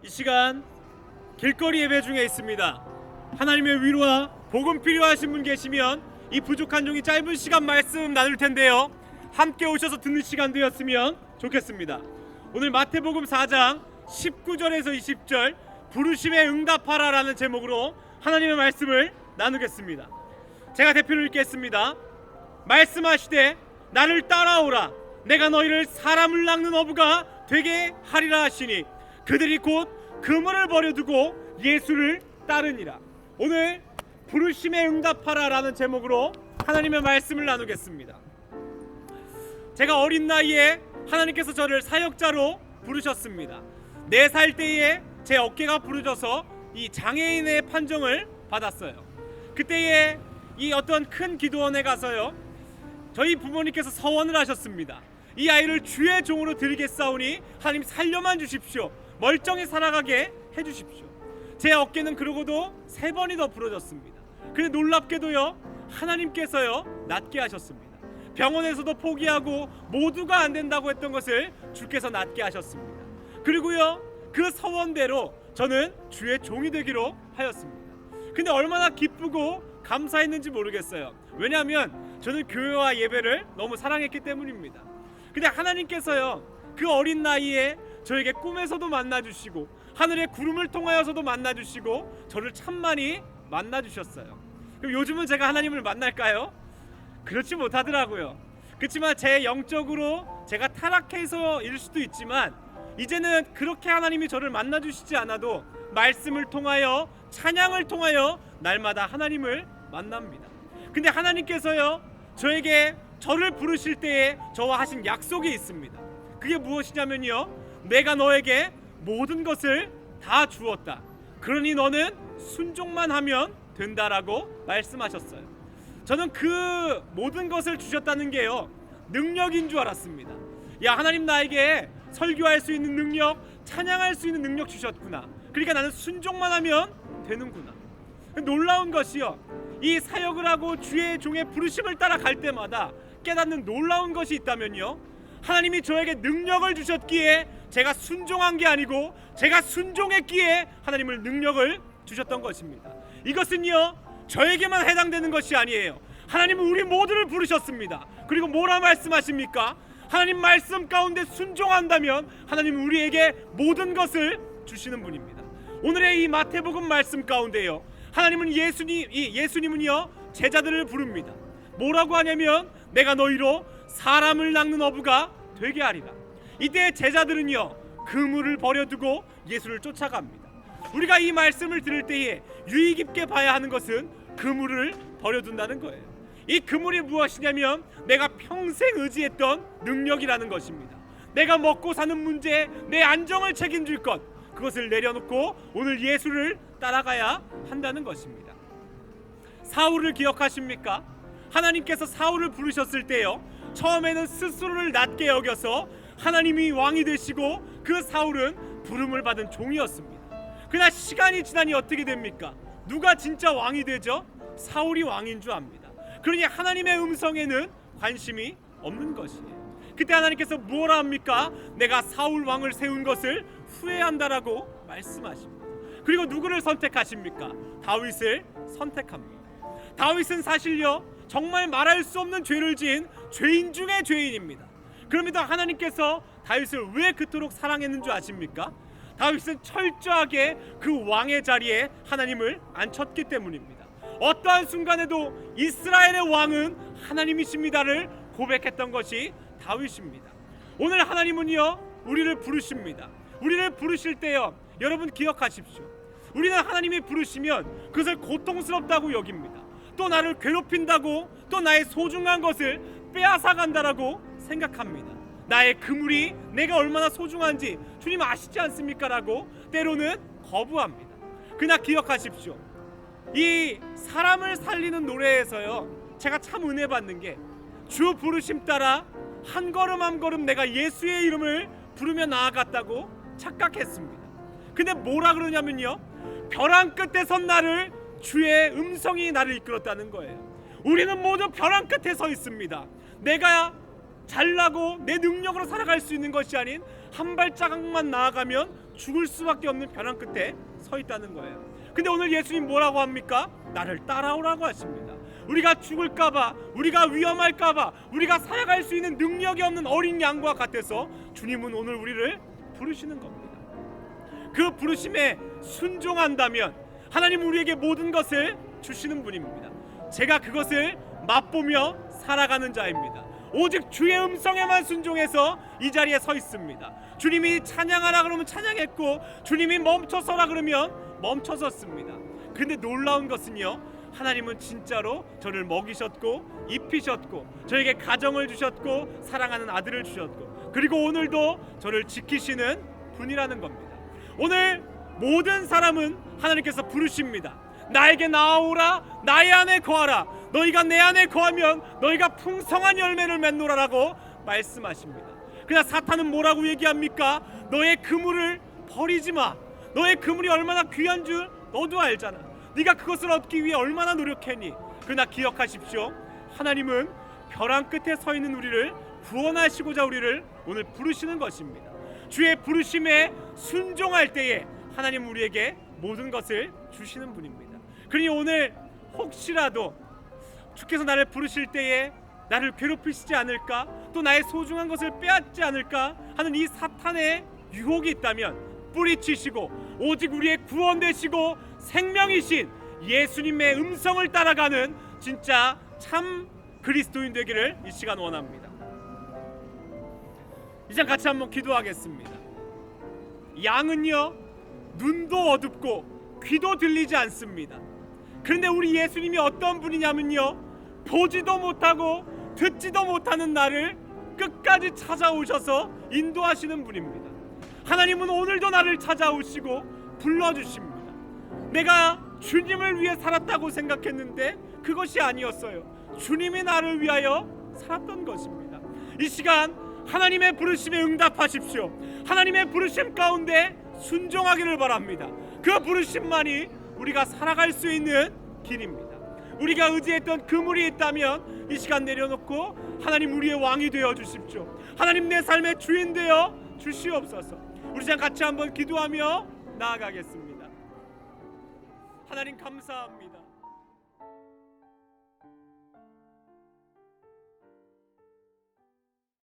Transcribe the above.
이 시간 길거리 예배 중에 있습니다. 하나님의 위로와 복음 필요하신 분 계시면 이 부족한 종이 짧은 시간 말씀 나눌 텐데요, 함께 오셔서 듣는 시간 되었으면 좋겠습니다. 오늘 마태복음 4장 19절에서 20절 부르심에 응답하라 라는 제목으로 하나님의 말씀을 나누겠습니다. 제가 대표를 읽겠습니다. 말씀하시되 나를 따라오라, 내가 너희를 사람을 낚는 어부가 되게 하리라 하시니 그들이 곧 그물을 버려두고 예수를 따르니라. 오늘 부르심에 응답하라 라는 제목으로 하나님의 말씀을 나누겠습니다. 제가 어린 나이에 하나님께서 저를 사역자로 부르셨습니다. 4살 때에 제 어깨가 부러져서 이 장애인의 판정을 받았어요. 그때에 이 어떤 큰 기도원에 가서요, 저희 부모님께서 서원을 하셨습니다. 이 아이를 주의 종으로 드리겠사오니 하나님 살려만 주십시오. 멀쩡히 살아가게 해주십시오. 제 어깨는 그러고도 3번이 더 부러졌습니다. 근데 놀랍게도요, 하나님께서요 낫게 하셨습니다. 병원에서도 포기하고 모두가 안 된다고 했던 것을 주께서 낫게 하셨습니다. 그리고요, 그 서원대로 저는 주의 종이 되기로 하였습니다. 근데 얼마나 기쁘고 감사했는지 모르겠어요. 왜냐하면 저는 교회와 예배를 너무 사랑했기 때문입니다. 근데 하나님께서요 그 어린 나이에 저에게 꿈에서도 만나주시고 하늘의 구름을 통하여서도 만나주시고 저를 참 많이 만나주셨어요. 그럼 요즘은 제가 하나님을 만날까요? 그렇지 못하더라고요. 그렇지만 제 영적으로 제가 타락해서일 수도 있지만 이제는 그렇게 하나님이 저를 만나주시지 않아도 말씀을 통하여 찬양을 통하여 날마다 하나님을 만납니다. 근데 하나님께서요 저에게 저를 부르실 때에 저와 하신 약속이 있습니다. 그게 무엇이냐면요, 내가 너에게 모든 것을 다 주었다. 그러니 너는 순종만 하면 된다라고 말씀하셨어요. 저는 그 모든 것을 주셨다는 게요 능력인 줄 알았습니다. 야, 하나님 나에게 설교할 수 있는 능력, 찬양할 수 있는 능력 주셨구나. 그러니까 나는 순종만 하면 되는구나. 놀라운 것이요, 이 사역을 하고 주의 종의 부르심을 따라 갈 때마다 깨닫는 놀라운 것이 있다면요, 하나님이 저에게 능력을 주셨기에 제가 순종한 게 아니고 제가 순종했기에 하나님을 능력을 주셨던 것입니다. 이것은요 저에게만 해당되는 것이 아니에요. 하나님은 우리 모두를 부르셨습니다. 그리고 뭐라 말씀하십니까? 하나님 말씀 가운데 순종한다면 하나님은 우리에게 모든 것을 주시는 분입니다. 오늘의 이 마태복음 말씀 가운데요, 하나님은 예수님은요 제자들을 부릅니다. 뭐라고 하냐면 내가 너희로 사람을 낚는 어부가 되게 하리라. 이때 제자들은요 그물을 버려두고 예수를 쫓아갑니다. 우리가 이 말씀을 들을 때에 유의 깊게 봐야 하는 것은 그물을 버려둔다는 거예요. 이 그물이 무엇이냐면 내가 평생 의지했던 능력이라는 것입니다. 내가 먹고 사는 문제, 내 안정을 책임질 것, 그것을 내려놓고 오늘 예수를 따라가야 한다는 것입니다. 사울을 기억하십니까? 하나님께서 사울을 부르셨을 때요, 처음에는 스스로를 낮게 여겨서 하나님이 왕이 되시고 그 사울은 부름을 받은 종이었습니다. 그러나 시간이 지나니 어떻게 됩니까? 누가 진짜 왕이 되죠? 사울이 왕인 줄 압니다. 그러니 하나님의 음성에는 관심이 없는 것이에요. 그때 하나님께서 무엇라 합니까? 내가 사울 왕을 세운 것을 후회한다라고 말씀하십니다. 그리고 누구를 선택하십니까? 다윗을 선택합니다. 다윗은 사실요 정말 말할 수 없는 죄를 지은 죄인 중에 죄인입니다. 그럼에도 하나님께서 다윗을 왜 그토록 사랑했는 줄 아십니까? 다윗은 철저하게 그 왕의 자리에 하나님을 앉혔기 때문입니다. 어떠한 순간에도 이스라엘의 왕은 하나님이십니다를 고백했던 것이 다윗입니다. 오늘 하나님은요 우리를 부르십니다. 우리를 부르실 때요, 여러분 기억하십시오. 우리는 하나님이 부르시면 그것을 고통스럽다고 여깁니다. 또 나를 괴롭힌다고, 또 나의 소중한 것을 빼앗아간다라고 생각합니다. 나의 그물이 내가 얼마나 소중한지 주님 아시지 않습니까? 라고 때로는 거부합니다. 그러나 기억하십시오. 이 사람을 살리는 노래에서요 제가 참 은혜 받는 게 주 부르심 따라 한 걸음 한 걸음 내가 예수의 이름을 부르며 나아갔다고 착각했습니다. 근데 뭐라 그러냐면요, 벼랑 끝에 선 나를 주의 음성이 나를 이끌었다는 거예요. 우리는 모두 벼랑 끝에 서 있습니다. 내가 잘나고 내 능력으로 살아갈 수 있는 것이 아닌 한 발자국만 나아가면 죽을 수밖에 없는 벼랑 끝에 서 있다는 거예요. 근데 오늘 예수님 뭐라고 합니까? 나를 따라오라고 하십니다. 우리가 죽을까봐, 우리가 위험할까봐, 우리가 살아갈 수 있는 능력이 없는 어린 양과 같아서 주님은 오늘 우리를 부르시는 겁니다. 그 부르심에 순종한다면 하나님 우리에게 모든 것을 주시는 분입니다. 제가 그것을 맛보며 살아가는 자입니다. 오직 주의 음성에만 순종해서 이 자리에 서 있습니다. 주님이 찬양하라 그러면 찬양했고, 주님이 멈춰서라 그러면 멈춰섰습니다. 근데 놀라운 것은요, 하나님은 진짜로 저를 먹이셨고 입히셨고 저에게 가정을 주셨고 사랑하는 아들을 주셨고, 그리고 오늘도 저를 지키시는 분이라는 겁니다. 오늘 모든 사람은 하나님께서 부르십니다. 나에게 나아오라, 나의 안에 거하라. 너희가 내 안에 거하면 너희가 풍성한 열매를 맺노라라고 말씀하십니다. 그러나 사탄은 뭐라고 얘기합니까? 너의 그물을 버리지 마. 너의 그물이 얼마나 귀한 줄 너도 알잖아. 네가 그것을 얻기 위해 얼마나 노력했니? 그러나 기억하십시오. 하나님은 벼랑 끝에 서 있는 우리를 구원하시고자 우리를 오늘 부르시는 것입니다. 주의 부르심에 순종할 때에 하나님 우리에게 모든 것을 주시는 분입니다. 그러니 오늘 혹시라도 주께서 나를 부르실 때에 나를 괴롭히시지 않을까, 또 나의 소중한 것을 빼앗지 않을까 하는 이 사탄의 유혹이 있다면 뿌리치시고 오직 우리의 구원 되시고 생명이신 예수님의 음성을 따라가는 진짜 참 그리스도인 되기를 이 시간 원합니다. 이제 같이 한번 기도하겠습니다. 양은요, 눈도 어둡고 귀도 들리지 않습니다. 그런데 우리 예수님이 어떤 분이냐면요, 보지도 못하고 듣지도 못하는 나를 끝까지 찾아오셔서 인도하시는 분입니다. 하나님은 오늘도 나를 찾아오시고 불러주십니다. 내가 주님을 위해 살았다고 생각했는데 그것이 아니었어요. 주님이 나를 위하여 살았던 것입니다. 이 시간 하나님의 부르심에 응답하십시오. 하나님의 부르심 가운데 순종하기를 바랍니다. 그 부르심만이 우리가 살아갈 수 있는 길입니다. 우리가 의지했던 그물이 있다면 이 시간 내려놓고 하나님 우리의 왕이 되어 주십시오. 하나님 내 삶의 주인 되어 주시옵소서. 우리 시간 같이 한번 기도하며 나아가겠습니다. 하나님 감사합니다.